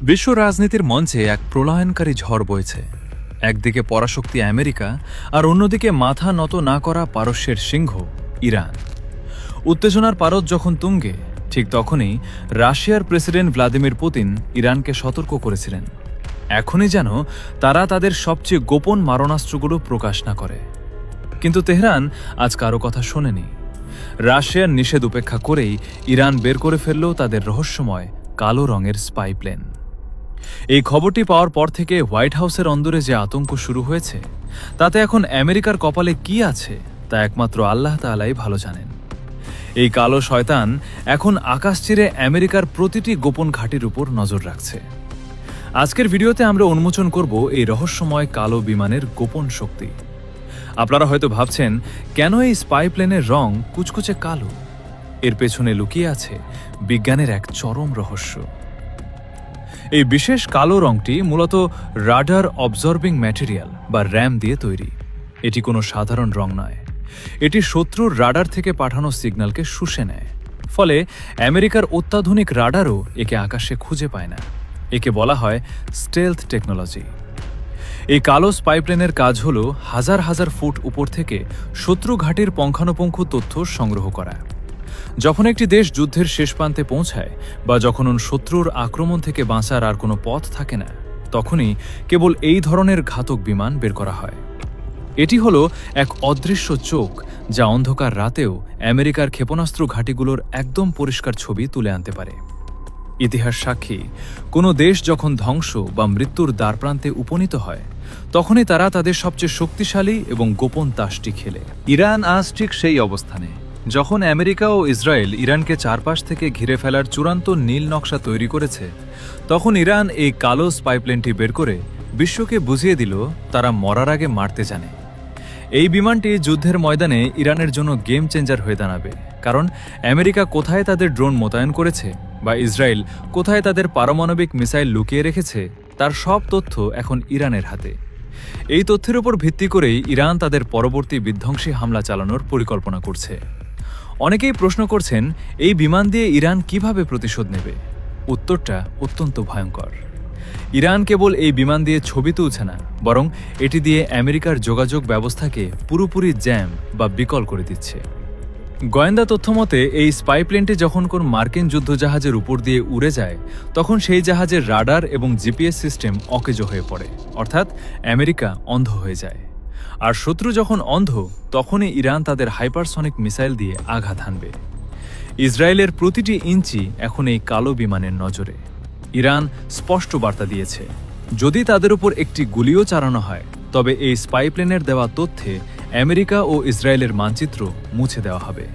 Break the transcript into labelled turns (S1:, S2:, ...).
S1: বিশ্ব রাজনীতির মঞ্চে এক প্রলয়নকারী ঝড় বইছে। একদিকে পরাশক্তি আমেরিকা, আর অন্যদিকে মাথা নত না করা পারস্যের সিংহ ইরান। উত্তেজনার পারদ যখন তুঙ্গে, ঠিক তখনই রাশিয়ার প্রেসিডেন্ট ভ্লাদিমির পুতিন ইরানকে সতর্ক করেছিলেন, এখনই যেন তারা তাদের সবচেয়ে গোপন মারণাস্ত্রগুলো প্রকাশ না করে। কিন্তু তেহরান আজ কারো কথা শোনেনি। রাশিয়ার নিষেধ উপেক্ষা করেই ইরান বের করে ফেলল তাদের রহস্যময় কালো রঙের স্পাই প্লেন। এই খবরটি পাওয়ার পর থেকে হোয়াইট হাউসের অন্দরে যে আতঙ্ক শুরু হয়েছে, তাতে এখন আমেরিকার কপালে কি আছে তা একমাত্র আল্লাহ তাআলাই ভালো জানেন। এই কালো শয়তান এখন আকাশ চিরে আমেরিকার প্রতিটি গোপন ঘাঁটির উপর নজর রাখছে। আজকের ভিডিওতে আমরা উন্মোচন করব এই রহস্যময় কালো বিমানের গোপন শক্তি। আপনারা হয়তো ভাবছেন, কেন এই স্পাই প্লেনের রং কুচকুচে কালো? এর পেছনে লুকিয়ে আছে বিজ্ঞানের এক চরম রহস্য। এই বিশেষ কালো রংটি মূলত রাডার অবজর্বিং ম্যাটেরিয়াল বা র্যাম দিয়ে তৈরি। এটি কোনো সাধারণ রং নয়। এটি শত্রুর রাডার থেকে পাঠানো সিগন্যালকে শুষে নেয়। ফলে আমেরিকার অত্যাধুনিক রাডারও একে আকাশে খুঁজে পায় না। একে বলা হয় স্টেলথ টেকনোলজি। এই কালো স্পাইপ্লেনের কাজ হল হাজার হাজার ফুট উপর থেকে শত্রু ঘাঁটির পুঙ্খানুপুঙ্খ তথ্য সংগ্রহ করা। যখন একটি দেশ যুদ্ধের শেষ প্রান্তে পৌঁছায় বা যখন শত্রুর আক্রমণ থেকে বাঁচার আর কোনো পথ থাকে না, তখনই কেবল এই ধরনের ঘাতক বিমান বের করা হয়। এটি হলো এক অদৃশ্য চোখ, যা অন্ধকার রাতেও আমেরিকার ক্ষেপণাস্ত্র ঘাঁটিগুলোর একদম পরিষ্কার ছবি তুলে আনতে পারে। ইতিহাস সাক্ষী, কোনো দেশ যখন ধ্বংস বা মৃত্যুর দ্বারপ্রান্তে উপনীত হয়, তখনই তারা তাদের সবচেয়ে শক্তিশালী এবং গোপন তাসটি খেলে। ইরান আজ ঠিক সেই অবস্থানে। যখন আমেরিকা ও ইসরায়েল ইরানকে চারপাশ থেকে ঘিরে ফেলার চূড়ান্ত নীল নকশা তৈরি করেছে, তখন ইরান এই কালো স্পাইপ্লেনটি বের করে বিশ্বকে বুঝিয়ে দিল তারা মরার আগে মারতে জানে। এই বিমানটি যুদ্ধের ময়দানে ইরানের জন্য গেম চেঞ্জার হয়ে দাঁড়াবে, কারণ আমেরিকা কোথায় তাদের ড্রোন মোতায়েন করেছে বা ইসরায়েল কোথায় তাদের পারমাণবিক মিসাইল লুকিয়ে রেখেছে, তার সব তথ্য এখন ইরানের হাতে। এই তথ্যের উপর ভিত্তি করেই ইরান তাদের পরবর্তী বিধ্বংসী হামলা চালানোর পরিকল্পনা করছে। অনেকেই প্রশ্ন করছেন, এই বিমান দিয়ে ইরান কিভাবে প্রতিশোধ নেবে? উত্তরটা অত্যন্ত ভয়ঙ্কর। ইরান কেবল এই বিমান দিয়ে ছবি তুলছে না, বরং এটি দিয়ে আমেরিকার যোগাযোগ ব্যবস্থাকে পুরোপুরি জ্যাম বা বিকল করে দিচ্ছে। গোয়েন্দা তথ্যমতে এই স্পাইপ্লেনটি যখন কোন মার্কিন যুদ্ধজাহাজের উপর দিয়ে উড়ে যায়, তখন সেই জাহাজের রাডার এবং জিপিএস সিস্টেম অকেজো হয়ে পড়ে, অর্থাৎ আমেরিকা অন্ধ হয়ে যায়। আর শত্রু যখন অন্ধ, তখনই ইরান তাদের হাইপারসনিক মিসাইল দিয়ে আঘাত হানবে। ইসরায়েলের প্রতিটি ইঞ্চি এখন এই কালো বিমানের নজরে। ইরান স্পষ্ট বার্তা দিয়েছে, যদি তাদের উপর একটি গুলিও চালানো হয়, তবে এই স্পাইপ্লেনের দেওয়া তথ্যে আমেরিকা ও ইসরায়েলের মানচিত্র মুছে দেওয়া হবে।